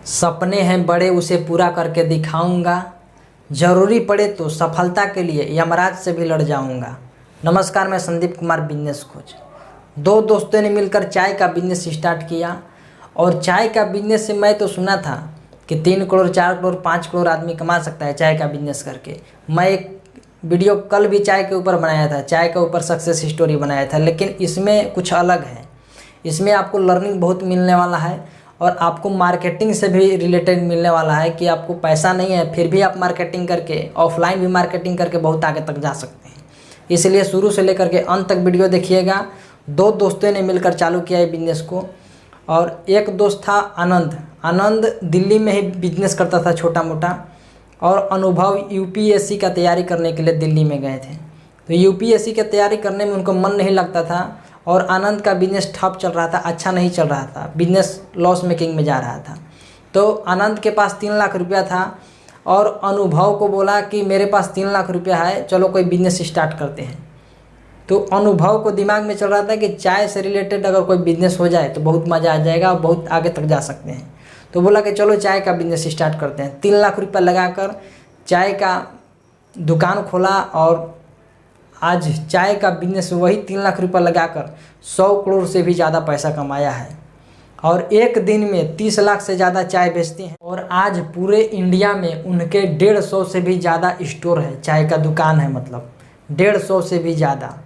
सपने हैं बड़े उसे पूरा करके दिखाऊंगा, ज़रूरी पड़े तो सफलता के लिए यमराज से भी लड़ जाऊंगा। नमस्कार, मैं संदीप कुमार बिजनेस कोच। दो दोस्तों ने मिलकर चाय का बिजनेस स्टार्ट किया और चाय का बिजनेस से मैं तो सुना था कि 3 करोड़ 4 करोड़ 5 करोड़ आदमी कमा सकता है चाय का बिजनेस करके। मैं एक वीडियो कल भी चाय के ऊपर बनाया था, चाय के ऊपर सक्सेस स्टोरी बनाया था, लेकिन इसमें कुछ अलग है। इसमें आपको लर्निंग बहुत मिलने वाला है और आपको मार्केटिंग से भी रिलेटेड मिलने वाला है कि आपको पैसा नहीं है फिर भी आप मार्केटिंग करके, ऑफलाइन भी मार्केटिंग करके बहुत आगे तक जा सकते हैं। इसलिए शुरू से लेकर के अंत तक वीडियो देखिएगा। दो दोस्तों ने मिलकर चालू किया है बिजनेस को और एक दोस्त था आनंद दिल्ली में ही बिजनेस करता था छोटा मोटा, और अनुभव यूपीएससी का तैयारी करने के लिए दिल्ली में गए थे। तो यूपीएससी की तैयारी करने में उनको मन नहीं लगता था और आनंद का बिजनेस ठप चल रहा था, अच्छा नहीं चल रहा था, बिजनेस लॉस मेकिंग में जा रहा था। तो आनंद के पास 3 लाख रुपया था और अनुभव को बोला कि मेरे पास 3 लाख रुपया है, चलो कोई बिजनेस स्टार्ट करते हैं। तो अनुभव को दिमाग में चल रहा था कि चाय से रिलेटेड अगर कोई बिजनेस हो जाए तो बहुत मज़ा आ जाएगा और बहुत आगे तक जा सकते हैं। तो बोला कि चलो चाय का बिजनेस स्टार्ट करते हैं। 3 लाख रुपया लगाकर चाय का दुकान खोला और आज चाय का बिजनेस वही 3 लाख रुपया लगाकर 100 करोड़ से भी ज़्यादा पैसा कमाया है और एक दिन में 30 लाख से ज़्यादा चाय बेचते हैं। और आज पूरे इंडिया में उनके 150 से भी ज़्यादा स्टोर है, चाय का दुकान है, मतलब 150 से भी ज़्यादा।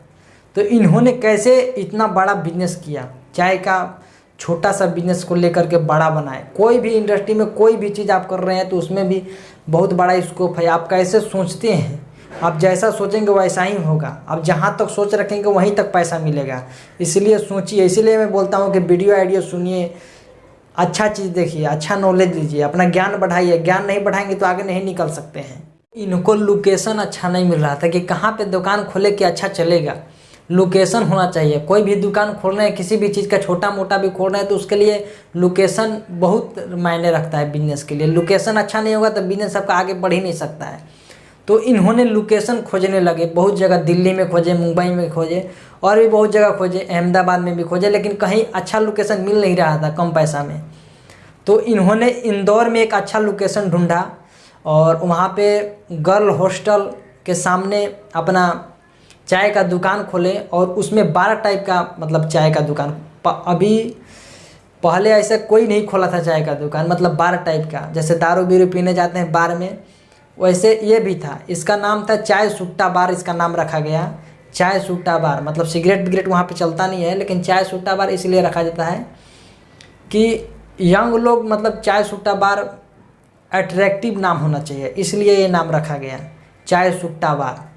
तो इन्होंने कैसे इतना बड़ा बिजनेस किया, चाय का छोटा सा बिजनेस को लेकर के बड़ा बनाए। कोई भी इंडस्ट्री में कोई भी चीज़ आप कर रहे हैं तो उसमें भी बहुत बड़ा स्कोप है। आप कैसे सोचते हैं, आप जैसा सोचेंगे वैसा ही होगा। आप जहाँ तक सोच रखेंगे वहीं तक पैसा मिलेगा। इसलिए सोचिए, इसीलिए मैं बोलता हूँ कि वीडियो आइडियो सुनिए, अच्छा चीज़ देखिए, अच्छा नॉलेज लीजिए, अपना ज्ञान बढ़ाइए। ज्ञान नहीं बढ़ाएंगे तो आगे नहीं निकल सकते हैं। इनको लोकेशन अच्छा नहीं मिल रहा था कि कहाँ पे दुकान खोले कि अच्छा चलेगा। लोकेशन होना चाहिए। कोई भी दुकान खोल रहे हैं, किसी भी चीज़ का छोटा मोटा भी खोल रहे हैं तो उसके लिए लोकेशन बहुत मायने रखता है बिजनेस के लिए। लोकेशन अच्छा नहीं होगा तो बिजनेस आपका आगे बढ़ ही नहीं सकता है। तो इन्होंने लोकेशन खोजने लगे, बहुत जगह, दिल्ली में खोजे, मुंबई में खोजे और भी बहुत जगह खोजे, अहमदाबाद में भी खोजे, लेकिन कहीं अच्छा लोकेशन मिल नहीं रहा था कम पैसा में। तो इन्होंने इंदौर में एक अच्छा लोकेशन ढूंढा और वहाँ पे गर्ल हॉस्टल के सामने अपना चाय का दुकान खोले और उसमें 12 टाइप का, मतलब चाय का दुकान अभी पहले ऐसे कोई नहीं खोला था चाय का दुकान, मतलब 12 टाइप का। जैसे दारू बीरू पीने जाते हैं बार में, वैसे ये भी था। इसका नाम था चाय सुट्टा बार, इसका नाम रखा गया चाय सुट्टा बार। मतलब सिगरेट विगरेट वहाँ पे चलता नहीं है, लेकिन चाय सुट्टा बार इसलिए रखा जाता है कि यंग लोग, मतलब चाय सुट्टा बार अट्रैक्टिव नाम होना चाहिए, इसलिए ये नाम रखा गया चाय सुट्टा बार।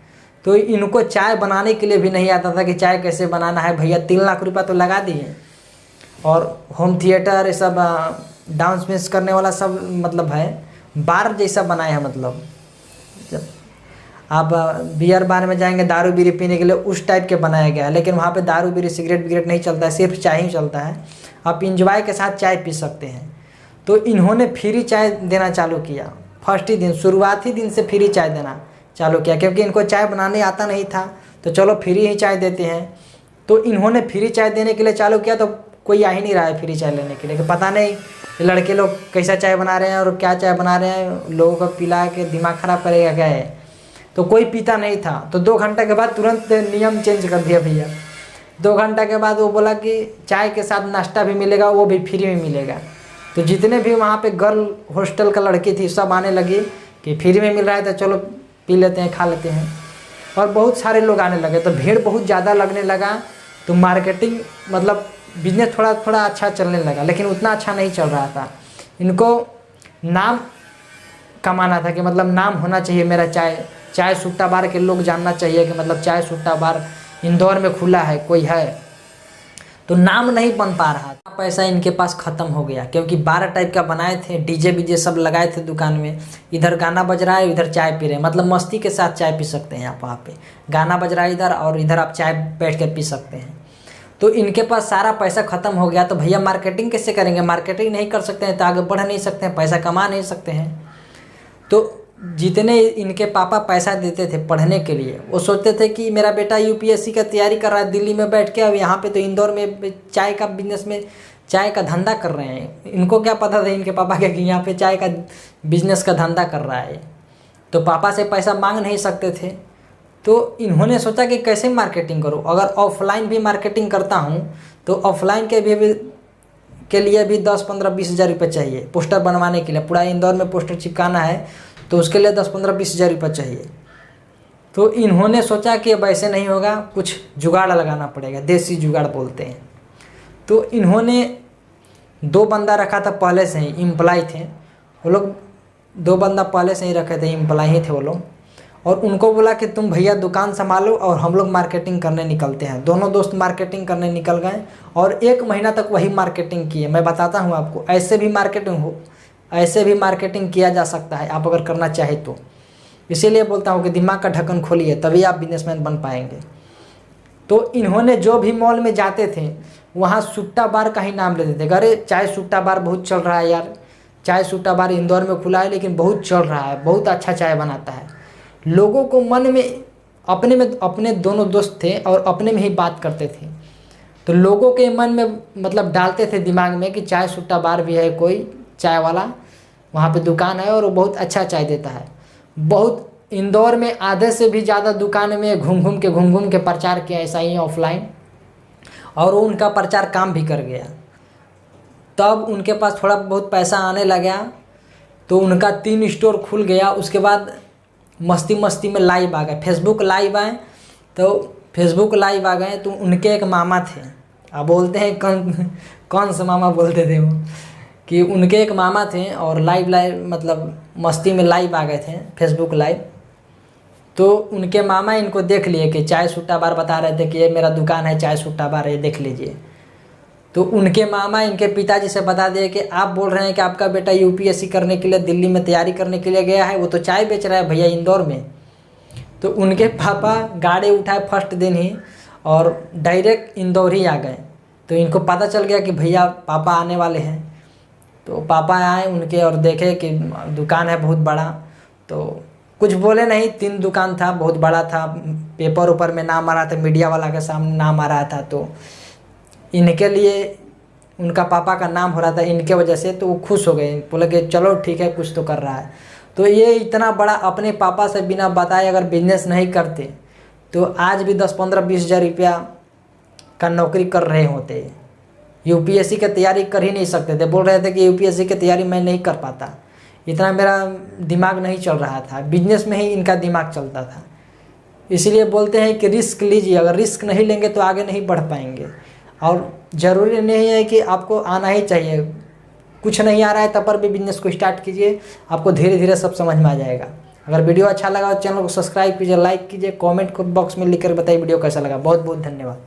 तो इनको चाय बनाने के लिए भी नहीं आता था कि चाय कैसे बनाना है। भैया 3 लाख रुपया तो लगा दिए और होम थिएटर, ये सब डांस वेंस करने वाला सब, मतलब है बार जैसा बनाया है। मतलब जब आप बियर बार में जाएंगे दारू बीड़ी पीने के लिए, उस टाइप के बनाया गया है, लेकिन वहाँ पे दारू बीड़ी सिगरेट विगरेट नहीं चलता है, सिर्फ चाय ही चलता है। आप इंजॉय के साथ चाय पी सकते हैं। तो इन्होंने फ्री चाय देना चालू किया। फर्स्ट ही दिन, शुरुआती दिन से फ्री चाय देना चालू किया, क्योंकि इनको चाय बनाने आता नहीं था। तो चलो फ्री ही चाय देते हैं। तो इन्होंने फ्री चाय देने के लिए चालू किया तो कोई आ ही नहीं रहा है फ्री चाय लेने के लिए, कि पता नहीं लड़के लोग कैसा चाय बना रहे हैं और क्या चाय बना रहे हैं, लोगों को पिला के दिमाग ख़राब करेगा क्या है। तो कोई पीता नहीं था। तो 2 घंटे के बाद तुरंत नियम चेंज कर दिया भैया। 2 घंटे के बाद वो बोला कि चाय के साथ नाश्ता भी मिलेगा, वो भी फ्री में मिलेगा। तो जितने भी वहाँ पे गर्ल हॉस्टल का लड़की थी सब आने लगी कि फ्री में मिल रहा है तो चलो पी लेते हैं, खा लेते हैं। और बहुत सारे लोग आने लगे तो भीड़ बहुत ज़्यादा लगने लगा। तो मार्केटिंग, मतलब बिजनेस थोड़ा थोड़ा अच्छा चलने लगा, लेकिन उतना अच्छा नहीं चल रहा था। इनको नाम कमाना था कि मतलब नाम होना चाहिए मेरा, चाय सुट्टा बार के लोग जानना चाहिए कि मतलब चाय सुट्टा बार इंदौर में खुला है, कोई है। तो नाम नहीं बन पा रहा था। पैसा इनके पास ख़त्म हो गया, क्योंकि 12 टाइप का बनाए थे, डीजे बीजे सब लगाए थे दुकान में। इधर गाना बज रहा है, इधर चाय पी रहे हैं, मतलब मस्ती के साथ चाय पी सकते हैं आप। वहाँ पे गाना बज रहा है इधर और इधर आप चाय बैठ के पी सकते हैं। तो इनके पास सारा पैसा ख़त्म हो गया। तो भैया मार्केटिंग कैसे करेंगे, मार्केटिंग नहीं कर सकते हैं तो आगे बढ़ नहीं सकते हैं, पैसा कमा नहीं सकते हैं। तो जितने इनके पापा पैसा देते थे पढ़ने के लिए, वो सोचते थे कि मेरा बेटा यूपीएससी का तैयारी कर रहा है दिल्ली में बैठ के, अब यहाँ पे तो इंदौर में चाय का बिजनेस में चाय का धंधा कर रहे हैं। इनको क्या पता था इनके पापा के कि यहाँ पे चाय का बिजनेस का धंधा कर रहा है, तो पापा से पैसा मांग नहीं सकते थे। तो इन्होंने सोचा कि कैसे मार्केटिंग करूँ, अगर ऑफलाइन भी मार्केटिंग करता हूँ तो ऑफलाइन के लिए भी 10-15-20 हज़ार रुपये चाहिए। पोस्टर बनवाने के लिए पूरा इंदौर में पोस्टर चिपकाना है तो उसके लिए 10-15-20 हज़ार रुपये चाहिए। तो इन्होंने सोचा कि अब ऐसे नहीं होगा, कुछ जुगाड़ लगाना पड़ेगा, देसी जुगाड़ बोलते हैं। तो इन्होंने 2 बंदा रखा था पहले से ही, एम्प्लॉय थे वो लोग, 2 बंदा पहले से ही रखे थे, एम्प्लॉय ही थे वो लोग। और उनको बोला कि तुम भैया दुकान संभालो और हम लोग मार्केटिंग करने निकलते हैं। दोनों दोस्त मार्केटिंग करने निकल गए और 1 महीना तक वही मार्केटिंग किए। मैं बताता हूँ आपको, ऐसे भी मार्केटिंग किया जा सकता है आप अगर करना चाहे तो। इसीलिए बोलता हूँ कि दिमाग का ढक्कन खोलिए, तभी आप बिजनेसमैन बन पाएंगे। तो इन्होंने जो भी मॉल में जाते थे वहाँ सुट्टा बार का ही नाम लेते थे। अरे चाय सुट्टा बार बहुत चल रहा है यार, चाय सुट्टा बार इंदौर में खुला है लेकिन बहुत चल रहा है, बहुत अच्छा चाय बनाता है। लोगों को मन में अपने दोनों दोस्त थे और अपने में ही बात करते थे, तो लोगों के मन में मतलब डालते थे दिमाग में कि चाय सुट्टा बार भी है, कोई चाय वाला वहाँ पे दुकान है और वो बहुत अच्छा चाय देता है। बहुत इंदौर में आधे से भी ज़्यादा दुकान में घूम घूम के प्रचार किया ऐसा ही ऑफलाइन, और वो उनका प्रचार काम भी कर गया। तब उनके पास थोड़ा बहुत पैसा आने लगा तो उनका 3 स्टोर खुल गया। उसके बाद मस्ती में लाइव आ गए, फेसबुक लाइव आए। तो फेसबुक लाइव आ गए तो उनके एक मामा थे, अब बोलते हैं कौन सा मामा बोलते थे वो, कि उनके एक मामा थे और लाइव मतलब मस्ती में लाइव आ गए थे फेसबुक लाइव। तो उनके मामा इनको देख लिए कि चाय सुट्टा बार बता रहे थे कि ये मेरा दुकान है चाय सुट्टा बार, ये देख लीजिए। तो उनके मामा इनके पिताजी से बता दिए कि आप बोल रहे हैं कि आपका बेटा यूपीएससी करने के लिए दिल्ली में तैयारी करने के लिए गया है, वो तो चाय बेच रहा है भैया इंदौर में। तो उनके पापा गाड़ी उठाए फर्स्ट दिन ही और डायरेक्ट इंदौर ही आ गए। तो इनको पता चल गया कि भैया पापा आने वाले हैं। तो पापा आए उनके और देखे कि दुकान है बहुत बड़ा, तो कुछ बोले नहीं। 3 दुकान था, बहुत बड़ा था, पेपर ऊपर में नाम आ रहा था, मीडिया वाला के सामने नाम आ रहा था। तो इनके लिए उनका पापा का नाम हो रहा था इनके वजह से, तो वो खुश हो गए, बोले कि चलो ठीक है कुछ तो कर रहा है। तो ये इतना बड़ा अपने पापा से बिना बताए अगर बिजनेस नहीं करते तो आज भी 10-15-20 हज़ार रुपया का नौकरी कर रहे होते। यूपीएससी की तैयारी कर ही नहीं सकते थे, बोल रहे थे कि यूपीएससी की तैयारी मैं नहीं कर पाता, इतना मेरा दिमाग नहीं चल रहा था। बिजनेस में ही इनका दिमाग चलता था। इसलिए बोलते हैं कि रिस्क लीजिए, अगर रिस्क नहीं लेंगे तो आगे नहीं बढ़ पाएंगे। और ज़रूरी नहीं है कि आपको आना ही चाहिए, कुछ नहीं आ रहा है तब पर भी बिजनेस को स्टार्ट कीजिए, आपको धीरे धीरे सब समझ में आ जाएगा। अगर वीडियो अच्छा लगा तो चैनल को सब्सक्राइब कीजिए, लाइक कीजिए, कमेंट बॉक्स में लिखकर बताइए वीडियो कैसा लगा। बहुत बहुत धन्यवाद।